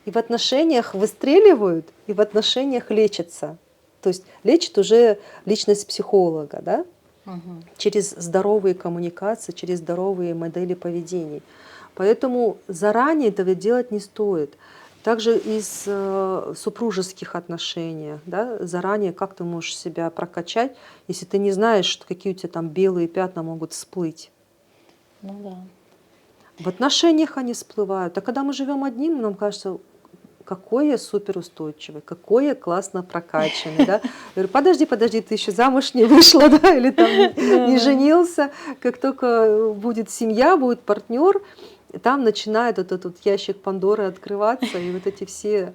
и в отношениях выстреливают, и в отношениях лечатся. То есть лечит уже личность психолога, да, Мгм. через здоровые коммуникации, через здоровые модели поведений. Поэтому заранее этого делать не стоит. Также и с супружеских отношениях, да, заранее как ты можешь себя прокачать, если ты не знаешь, что какие у тебя там белые пятна могут всплыть. Ну да. В отношениях они всплывают. А когда мы живем одним, нам кажется, какой я суперустойчивый, какой я классно прокачанный. Да? Я говорю, подожди, ты еще замуж не вышла, да? Или там не Да-да. женился. Как только будет семья, будет партнер, там начинает вот этот ящик Пандоры открываться, и вот эти все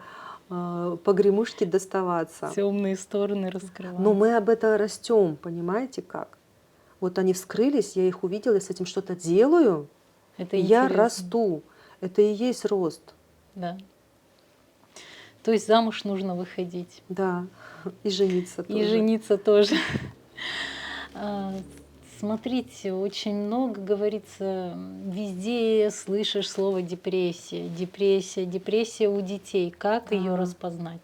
погремушки доставаться. Темные стороны Но раскрываются. мы об этом растем, понимаете как? Вот они вскрылись, я их увидела, я с этим что-то делаю, Это и я интересно. расту. Это и есть рост. Да. То есть замуж нужно выходить. Да, и жениться И тоже. жениться тоже. А, Смотрите, очень много говорится, везде слышишь слово депрессия, депрессия, депрессия у детей. Как ее Да. распознать?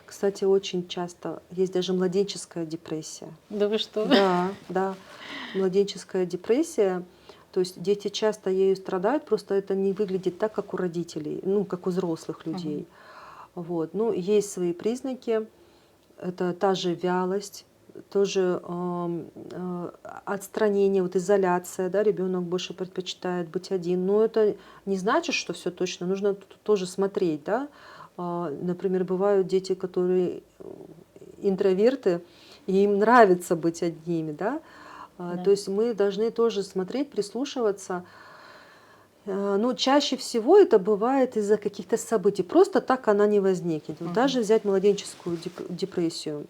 Кстати, очень часто есть даже младенческая депрессия. Да вы что? Да, да, младенческая депрессия. То есть дети часто ею страдают, просто это не выглядит так, как у родителей, ну, как у взрослых Мгм. людей. Вот. Ну, есть свои признаки. Это та же вялость, тоже отстранение, вот изоляция, да, ребенок больше предпочитает быть один. Но это не значит, что все точно. Нужно тут тоже смотреть, да. Например, бывают дети, которые интроверты, и им нравится быть одними, да. Да. То есть мы должны тоже смотреть, прислушиваться. Ну, чаще всего это бывает из-за каких-то событий. Просто так она не возникнет. Вот Мгм. даже взять младенческую депрессию.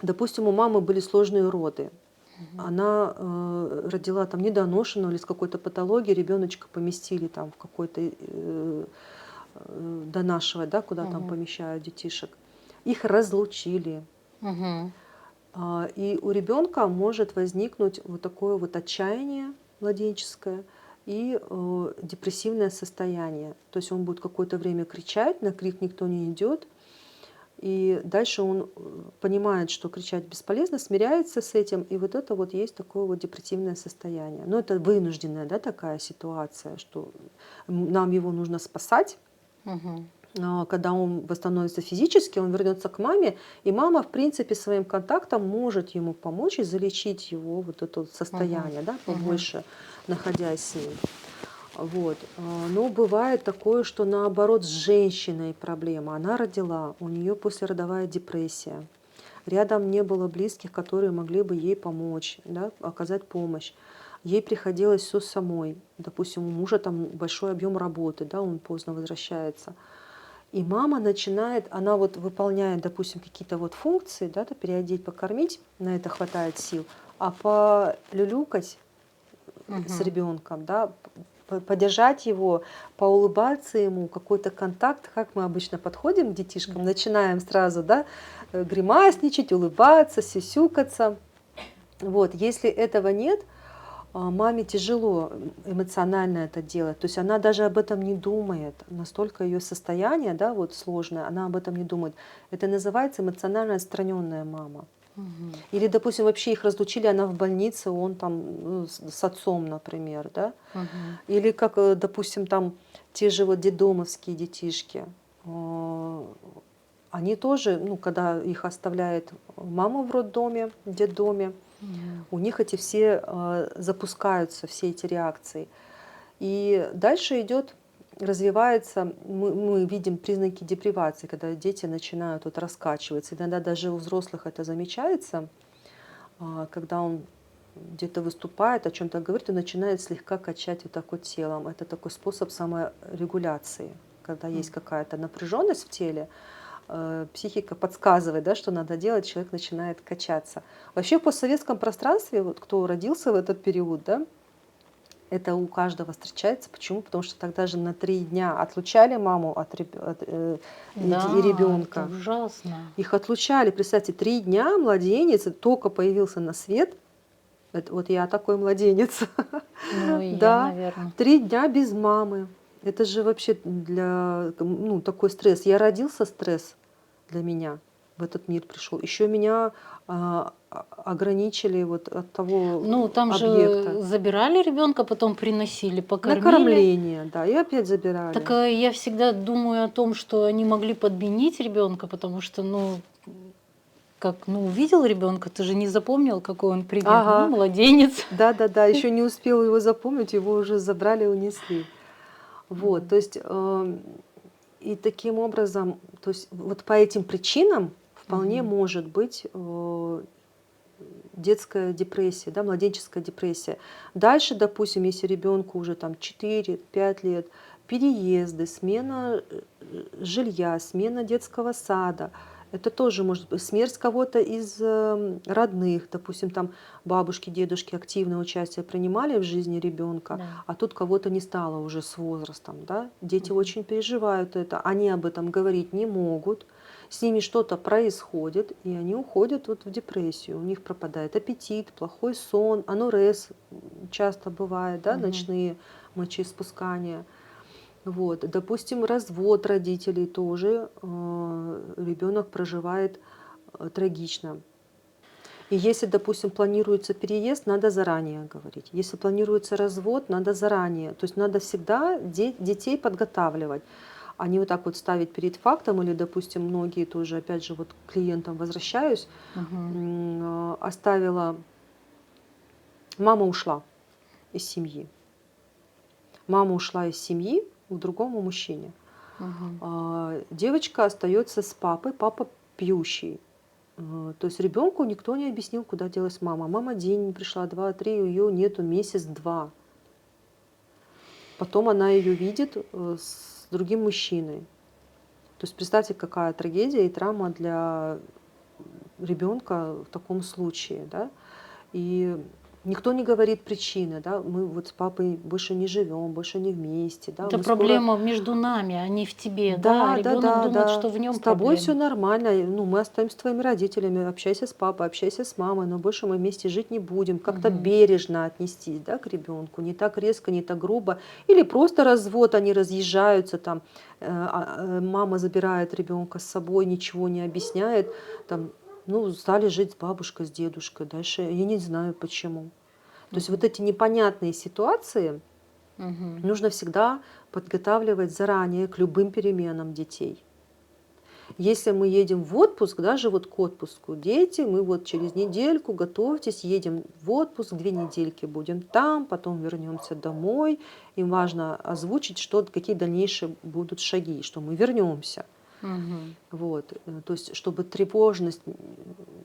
Допустим, у мамы были сложные роды. Мгм. Она родила там недоношенную или с какой-то патологией, ребеночка поместили там в какой-то донашивать, да, куда там Мгм. помещают детишек. Их разлучили. Мгм. И у ребенка может возникнуть вот такое вот отчаяние младенческое и депрессивное состояние. То есть он будет какое-то время кричать, на крик никто не идет, И дальше он понимает, что кричать бесполезно, смиряется с этим, и вот это вот есть такое вот депрессивное состояние. Но это вынужденная, да, такая ситуация, что нам его нужно спасать. Мгм. Когда он восстановится физически, он вернется к маме, и мама, в принципе, своим контактом может ему помочь и залечить его вот это вот Мгм. состояние, да, Мгм. побольше находясь с ним. Вот. Но бывает такое, что наоборот с женщиной проблема. Она родила, у нее послеродовая депрессия. Рядом не было близких, которые могли бы ей помочь, да, оказать помощь. Ей приходилось все самой. Допустим, у мужа там большой объем работы, да, он поздно возвращается. И мама начинает, она вот выполняет, допустим, какие-то вот функции, да, то переодеть, покормить, на это хватает сил, а полюлюкать с Мгм. ребенком, да, поддержать его, поулыбаться ему, какой-то контакт, как мы обычно подходим к детишкам, Да. начинаем сразу, да, гримасничать, улыбаться, сюсюкаться. Вот, если этого нет, маме тяжело эмоционально это делать. То есть она даже об этом не думает. Настолько ее состояние, да, вот сложное, она об этом не думает. Это называется эмоционально отстраненная мама. Мгм. Или, допустим, вообще их разлучили, она в больнице, он там ну, с отцом, например, да. Мгм. Или как, допустим, там те же вот детдомовские детишки. э, Они тоже, ну, когда их оставляет мама в роддоме, в детдоме, Мгм. у них эти все запускаются, все эти реакции. И дальше идет, развивается, мы видим признаки депривации, когда дети начинают вот раскачиваться. Иногда даже у взрослых это замечается, когда он где-то выступает, о чем-то говорит и начинает слегка качать вот так вот телом. Это такой способ саморегуляции. Когда есть М. какая-то напряженность в теле, психика подсказывает, да, что надо делать, человек начинает качаться. Вообще в постсоветском пространстве, вот кто родился в этот период, да, это у каждого встречается. Почему? Потому что тогда же на 3 дня отлучали маму и Да, это ребенка. ужасно. Их отлучали, представьте, 3 дня младенец только появился на свет. Это, вот я такой младенец. Ну и я, Да, наверное. 3 дня без мамы. Это же вообще для, ну, такой стресс. Я родился, стресс для меня в этот мир пришел. Еще меня ограничили вот от того Ну, там объекта. же забирали ребенка, потом приносили, На покормили. кормление, да, и опять Так забирали. я всегда думаю о том, что они могли подменить ребенка, потому что, ну, как, ну, увидел ребенка, ты же не запомнил, какой он примерно, ну, Ага, младенец. да-да-да, еще не успел его запомнить, его уже забрали, унесли. Вот, Мгм. то есть и таким образом, то есть вот по этим причинам вполне Мгм. может быть детская депрессия, да, младенческая депрессия. Дальше, допустим, если ребенку уже там 4-5 лет, переезды, смена жилья, смена детского сада, это тоже может быть смерть кого-то из родных, допустим, там бабушки, дедушки активное участие принимали в жизни ребенка, Да. а тут кого-то не стало уже с возрастом, да. Дети Мгм. очень переживают это, они об этом говорить не могут, с ними что-то происходит, и они уходят вот в депрессию. У них пропадает аппетит, плохой сон, анурез часто бывает, да, Мгм. ночные мочеиспускания. Вот. Допустим, развод родителей тоже ребенок проживает трагично. И если, допустим, планируется переезд, надо заранее говорить. Если планируется развод, надо заранее. То есть надо всегда детей подготавливать, а не вот так вот ставить перед фактом. Или, допустим, многие тоже, опять же, вот к клиентам возвращаюсь, Мгм. оставила, мама ушла из семьи. Мама ушла из семьи к другому мужчине. Мгм. Девочка остается с папой, папа пьющий. То есть ребенку никто не объяснил, куда делась мама. Мама день не пришла, два, три, ее нету месяц-два. Потом она ее видит с другим мужчиной. То есть представьте, какая трагедия и травма для ребенка в таком случае, да? И Никто не говорит причины, да, мы вот с папой больше не живем, больше не вместе, да, Это мы скоро. проблема между нами, а не в тебе, да? А Да, да, ребенок да, думает, да. что в С нем тобой все проблема. нормально. Ну, мы остаемся твоими родителями. Общайся с папой, общайся с мамой, но больше мы вместе жить не будем. Как-то Мгм. бережно отнестись, да, к ребенку, не так резко, не так грубо. Или просто развод, они разъезжаются там, мама забирает ребенка с собой, ничего не объясняет, там, ну, стали жить с бабушкой, с дедушкой. Дальше я не знаю почему. То есть вот Мгм. эти непонятные ситуации Мгм. нужно всегда подготавливать заранее к любым переменам детей. Если мы едем в отпуск, даже вот к отпуску, дети, мы вот через недельку готовьтесь, едем в отпуск, 2 недельки будем там, потом вернемся домой. Им важно озвучить, что, какие дальнейшие будут шаги, что мы вернемся. Мгм. Вот. То есть, чтобы тревожность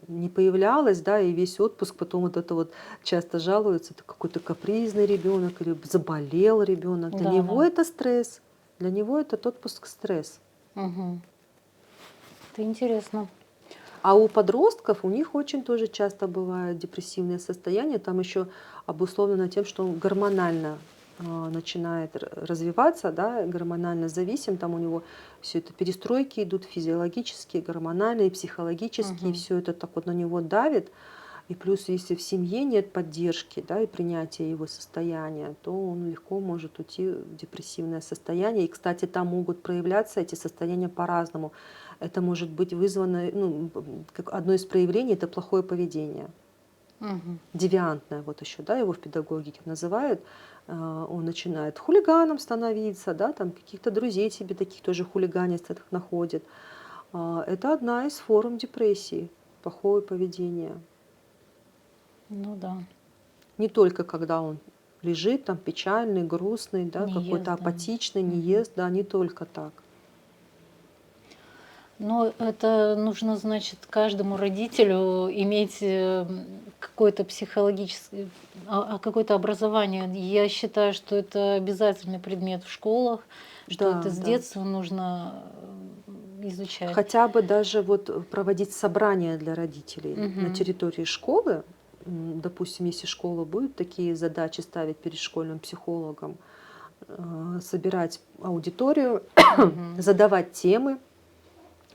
не появлялась, да, и весь отпуск потом вот это вот часто жалуются, это какой-то капризный ребенок или заболел ребенок. Для Да, да. него это стресс, для него этот отпуск стресс. Мгм. Это интересно. А у подростков, у них очень тоже часто бывают депрессивные состояния. Там еще обусловлено тем, что он гормонально начинает развиваться, да, гормонально зависим. Там у него все это перестройки идут физиологические, гормональные, психологические. Мгм. Все это так вот на него давит. И плюс, если в семье нет поддержки, да, и принятия его состояния, то он легко может уйти в депрессивное состояние. И, кстати, там могут проявляться эти состояния по-разному. Это может быть вызвано, ну, как одно из проявлений — это плохое поведение. Мгм. Девиантное, вот еще, да, его в педагогике называют. Он начинает хулиганом становиться, да, там каких-то друзей себе таких тоже хулиганистых находит. Это одна из форм депрессии, плохое поведение. Ну да. Не только когда он лежит там печальный, грустный, да, Не какой-то ест, да. апатичный, не Мгм. ест, да, не только так. Но это нужно, значит, каждому родителю иметь какое-то психологическое, какое-то образование. Я считаю, что это обязательный предмет в школах, что Да, это с да. детства нужно изучать. Хотя бы даже вот проводить собрания для родителей на Мгм. территории школы. Допустим, если школа будет такие задачи ставить перед школьным психологом, собирать аудиторию, Мгм. задавать темы.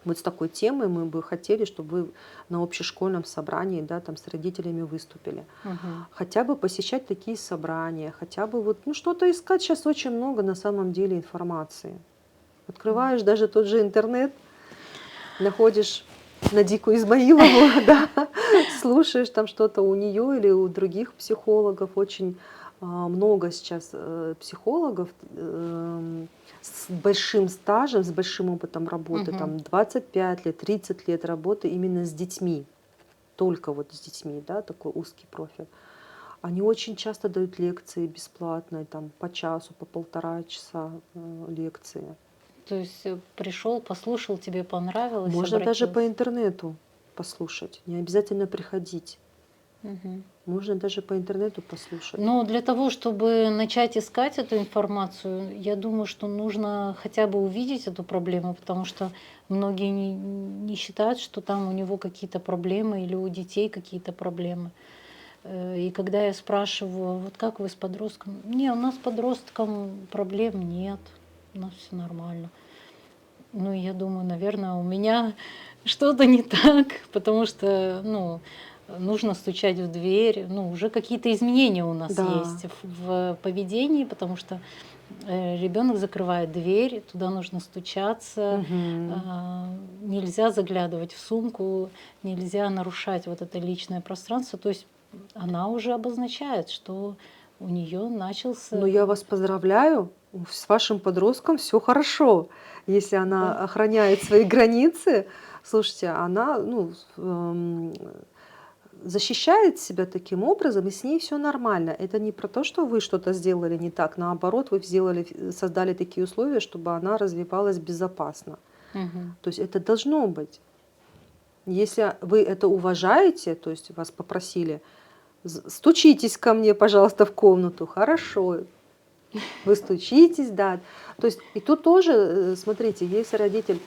Вот с такой темой мы бы хотели, чтобы вы на общешкольном собрании, да, там с родителями выступили. Мгм. Хотя бы посещать такие собрания, хотя бы вот, ну, что-то искать. Сейчас очень много на самом деле информации. Открываешь даже тот же интернет, находишь Надику Измаилову, да, слушаешь там что-то у нее или у других психологов. Очень много сейчас психологов с большим стажем, с большим опытом работы, Мгм. там 25 лет, 30 лет работы именно с детьми, только вот с детьми, да, такой узкий профиль. Они очень часто дают лекции бесплатные, там по часу, по 1,5 часа лекции. То есть пришел, послушал, тебе понравилось, Можно даже по обратился. интернету послушать, не обязательно приходить. Мгм. Можно даже по интернету послушать. Но для того, чтобы начать искать эту информацию, я думаю, что нужно хотя бы увидеть эту проблему, потому что многие не считают, что там у него какие-то проблемы или у детей какие-то проблемы. И когда я спрашиваю, вот как вы с подростком? Не, у нас с подростком проблем нет, у нас все нормально. Ну, я думаю, наверное, у меня что-то не так, потому что, ну, нужно стучать в дверь. Ну, уже какие-то изменения у нас Да. есть в поведении, потому что ребенок закрывает дверь, туда нужно стучаться, Мгм. нельзя заглядывать в сумку, нельзя нарушать вот это личное пространство. То есть она уже обозначает, что у нее Но начался, я вас поздравляю, с вашим подростком все хорошо. Если она да. охраняет свои границы, слушайте, она, ну, защищает себя таким образом, и с ней все нормально. Это не про то, что вы что-то сделали не так, наоборот, вы сделали, создали такие условия, чтобы она развивалась безопасно. Мгм. То есть это должно быть. Если вы это уважаете, то есть вас попросили: Стучитесь ко мне, пожалуйста, в комнату". Хорошо, вы стучитесь, да. То есть и тут тоже, смотрите, если родитель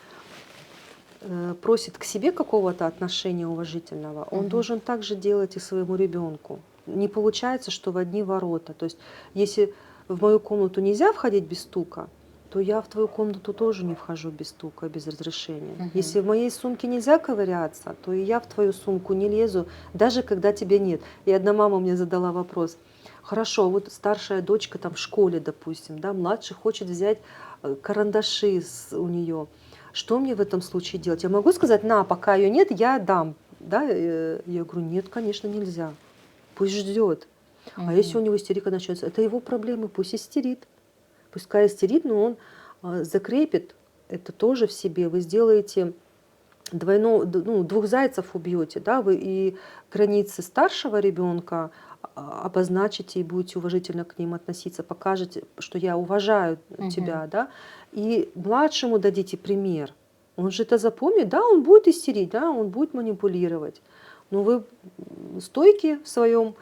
просит к себе какого-то отношения уважительного, он Мгм. должен также делать и своему ребенку. не получается, что в одни ворота. То есть если в мою комнату нельзя входить без стука, то я в твою комнату тоже не вхожу без стука, без разрешения. Мгм. Если в моей сумке нельзя ковыряться, то и я в твою сумку не лезу, даже когда тебя нет. И одна мама мне задала вопрос. Хорошо, вот старшая дочка там в школе, допустим, да, младший хочет взять карандаши у нее. Что мне в этом случае делать? Я могу сказать, на, пока ее нет, я дам. Да? Я говорю, нет, конечно, нельзя. Пусть ждет. А если у него истерика начнется, это его проблемы, пусть истерит. Пускай истерит, но он закрепит это тоже в себе. Вы сделаете двух зайцев убьете, да, вы и границы старшего ребенка обозначите и будете уважительно к ним относиться, покажете, что я уважаю тебя, да, и младшему дадите пример. Он же это запомнит, да, он будет истерить, да, он будет манипулировать. Но вы стойки в своем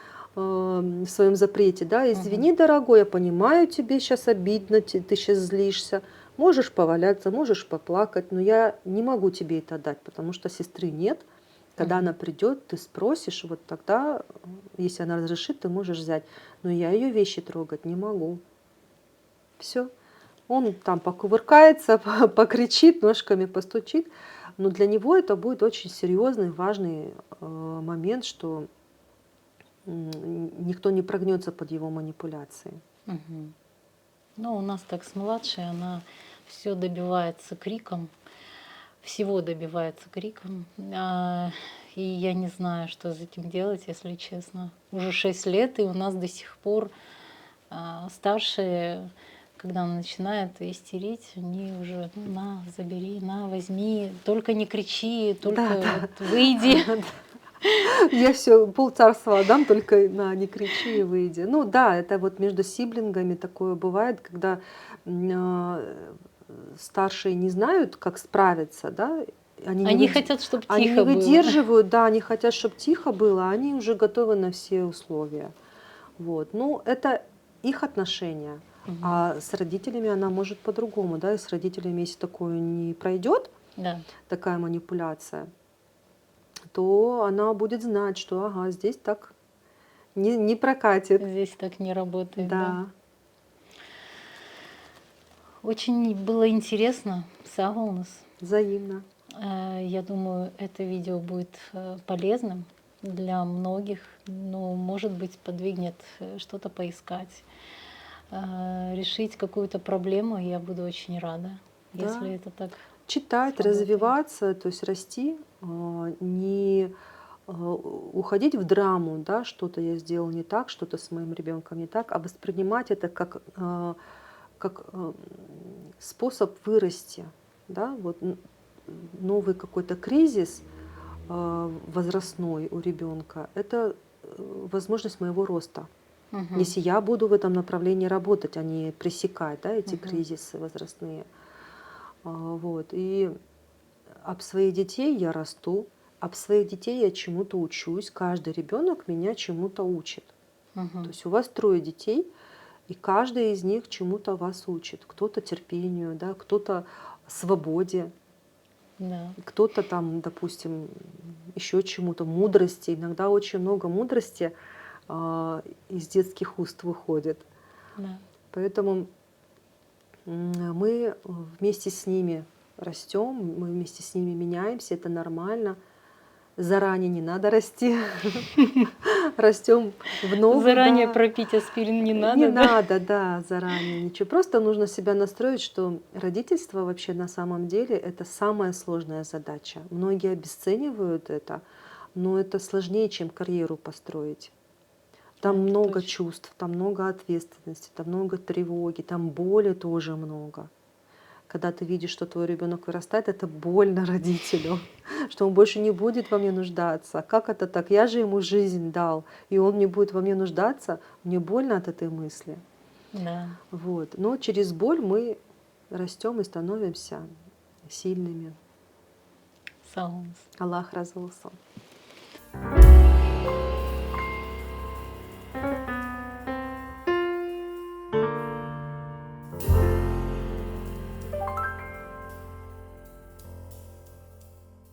запрете, да, извини, дорогой, я понимаю, тебе сейчас обидно, ты сейчас злишься, можешь поваляться, можешь поплакать, но я не могу тебе это дать, потому что сестры нет. Когда она придет, ты спросишь, вот тогда, если она разрешит, ты можешь взять. Но я ее вещи трогать не могу. Все. Он там покувыркается, покричит, ножками постучит. Но для него это будет очень серьезный, важный момент, что никто не прогнется под его манипуляции. Мгм. Ну, у нас так с младшей, она все добивается криком, всего добивается криком. И я не знаю, что с этим делать, если честно. Уже 6 лет, и у нас до сих пор старшие, когда она начинает истерить, они уже на, забери, на, возьми, только не кричи, только вот выйди. Я все полцарства отдам, только не кричи и выйди. Ну да, это вот между сиблингами такое бывает, когда старшие не знают, как справиться, да, Они хотят, чтобы они не тихо было. выдерживают, да, они хотят, чтобы тихо было, а они уже готовы на все условия. Вот. Ну, это их отношения. А с родителями она может по-другому, да, и с родителями, если такое не пройдет, Да. такая манипуляция, то она будет знать, что ага, здесь так не прокатит. Здесь так не работает. Да. Да. Очень было интересно, Сагулнас. Взаимно. Я думаю, это видео будет полезным для многих, но, может быть, подвигнет что-то поискать, решить какую-то проблему. Я буду очень рада, Да. если это так. Читать, сработает. развиваться, то есть расти, не уходить в драму, да, что-то я сделал не так, что-то с моим ребенком не так, а воспринимать это как способ вырасти, да, вот новый какой-то кризис возрастной у ребенка, это возможность моего роста. Мгм. Если я буду в этом направлении работать, а не пресекать, да, эти Мгм. кризисы возрастные. Вот. И об своих детей я расту, об своих детей я чему-то учусь. Каждый ребенок меня чему-то учит. Мгм. То есть у вас 3 детей, и каждый из них чему-то вас учит. Кто-то терпению, да, кто-то свободе, Да. кто-то там, допустим, еще чему-то, мудрости. Иногда очень много мудрости из детских уст выходит. Да. Поэтому мы вместе с ними растем, мы вместе с ними меняемся, это нормально. Заранее не надо расти. Растем в ногу. Заранее да. пропить аспирин не надо, Не да? надо, да, заранее ничего. Просто нужно себя настроить, что родительство вообще на самом деле это самая сложная задача. Многие обесценивают это, но это сложнее, чем карьеру построить. Там Это много точно. чувств, там много ответственности, там много тревоги, там боли тоже много. Когда ты видишь, что твой ребенок вырастает, это больно родителю, что он больше не будет во мне нуждаться. Как это так? Я же ему жизнь дал, и он не будет во мне нуждаться. Мне больно от этой мысли. Да. Вот. Но через боль мы растем и становимся сильными. Сагулнас. Аллах разылсын.